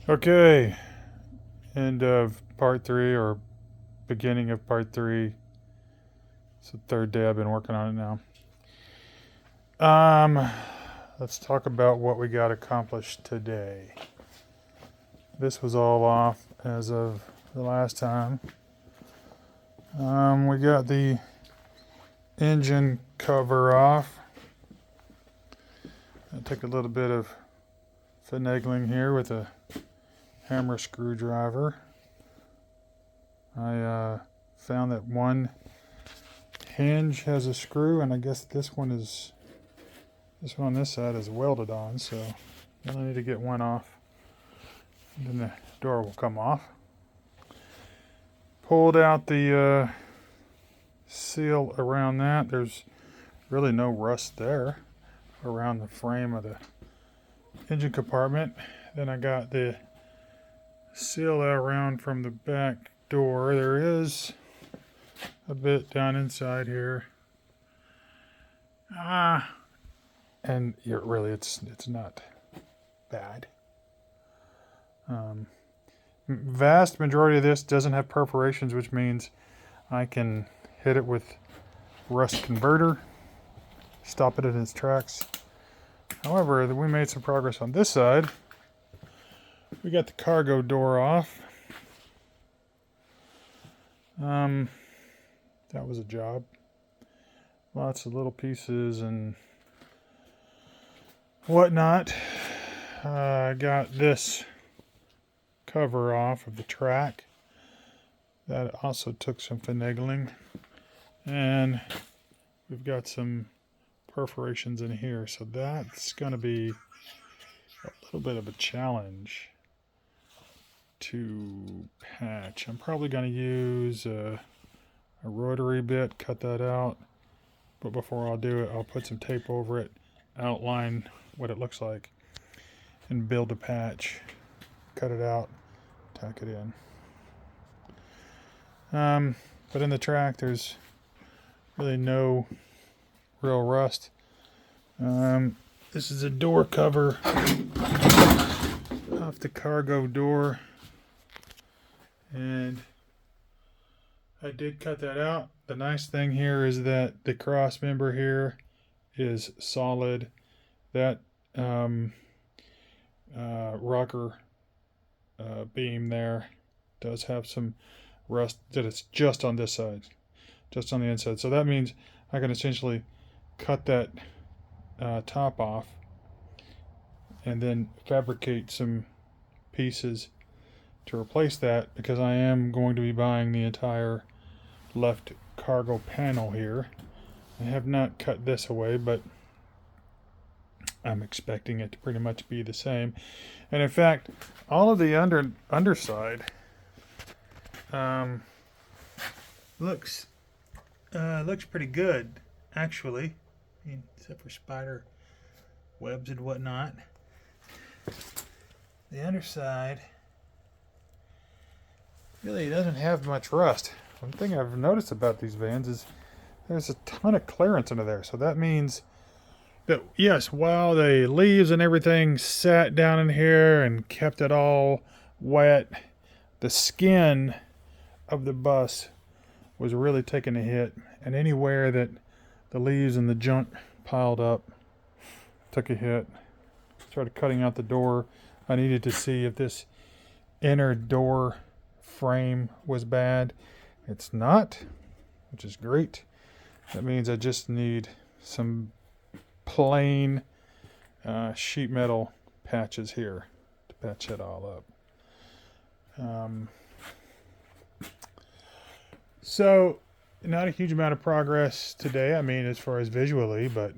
Okay, end of part 3 or beginning of part 3. It's the third day I've been working on it now. Let's talk about what we got accomplished today. This was all off as of the last time. We got the engine cover off. I took a little bit of finagling here with a hammer screwdriver. I found that one hinge has a screw, and I guess this one on this side is welded on, so I only need to get one off. And then the door will come off. Pulled out the seal around that. There's really no rust there around the frame of the engine compartment. Then I got the seal around from the back door. There is a bit down inside here. And really, it's not bad. Vast majority of this doesn't have perforations, which means I can hit it with rust converter, stop it in its tracks. However, we made some progress on this side. We got the cargo door off. That was a job. Lots of little pieces and whatnot. I got this cover off of the track. That also took some finagling. And we've got some perforations in here, so that's going to be a little bit of a challenge to patch. I'm probably going to use a rotary bit, cut that out, but before I'll do it, I'll put some tape over it, outline what it looks like, and build a patch, cut it out, tack it in. But in the track, there's really no real rust. This is a door cover off the cargo door, and I did cut that out. The nice thing here is that the cross member here is solid. That rocker beam there does have some rust that it's just on this side, just on the inside. So that means I can essentially cut that top off and then fabricate some pieces to replace that, because I am going to be buying the entire left cargo panel here. I have not cut this away, but I'm expecting it to pretty much be the same. And in fact, all of the underside looks pretty good, actually, except for spider webs and whatnot. The underside really doesn't have much rust. One thing I've noticed about these vans is there's a ton of clearance under there. So that means that, yes, while the leaves and everything sat down in here and kept it all wet, the skin of the bus was really taking a hit. And anywhere that the leaves and the junk piled up took a hit. Started cutting out the door. I needed to see if this inner door frame was bad. It's not, which is great. That means I just need some plain sheet metal patches here to patch it all up. So not a huge amount of progress today, I mean, as far as visually, but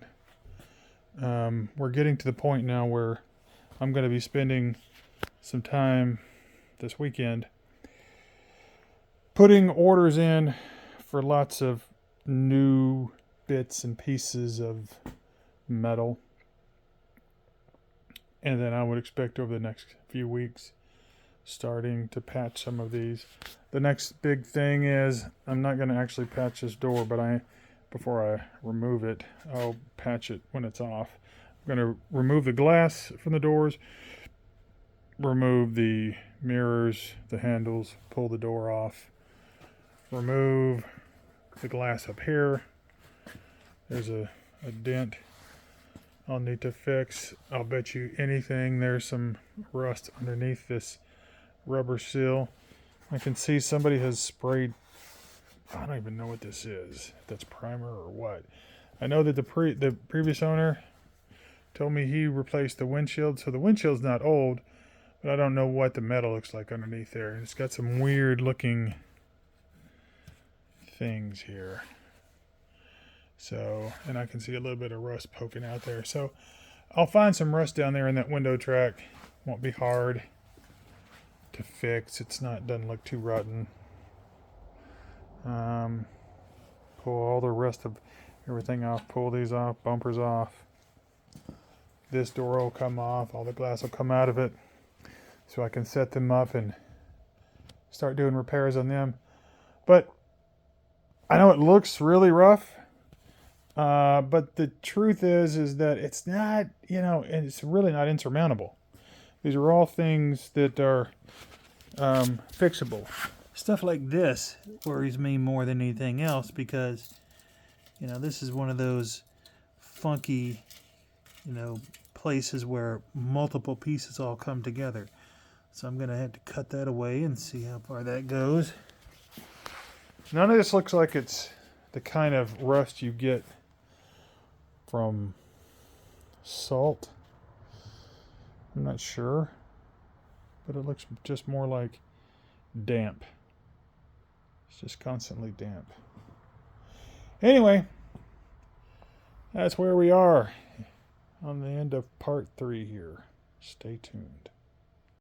we're getting to the point now where I'm going to be spending some time this weekend putting orders in for lots of new bits and pieces of metal. And then I would expect over the next few weeks starting to patch some of these. The next big thing is I'm not going to actually patch this door, but before I remove it, I'll patch it when it's off. I'm going to remove the glass from the doors, remove the mirrors, the handles, pull the door off, remove the glass up here. There's a dent I'll need to fix. I'll bet you anything there's some rust underneath this rubber seal. I can see somebody has sprayed, I don't even know what this is, if that's primer or what. I know that the previous owner told me he replaced the windshield, so the windshield's not old, but I don't know what the metal looks like underneath there. It's got some weird looking things here. So, and I can see a little bit of rust poking out there. So I'll find some rust down there in that window track. Won't be hard to fix. Doesn't look too rotten. Pull all the rest of everything off. Pull these off, bumpers off. This door will come off. All the glass will come out of it. So I can set them up and start doing repairs on them. But I know it looks really rough. But the truth is that it's not, and it's really not insurmountable. These are all things that are fixable. Stuff like this worries me more than anything else because, this is one of those funky, places where multiple pieces all come together. So I'm going to have to cut that away and see how far that goes. None of this looks like it's the kind of rust you get from salt. I'm not sure, but it looks just more like damp. It's just constantly damp. Anyway, that's where we are on the end of part 3 here. Stay tuned.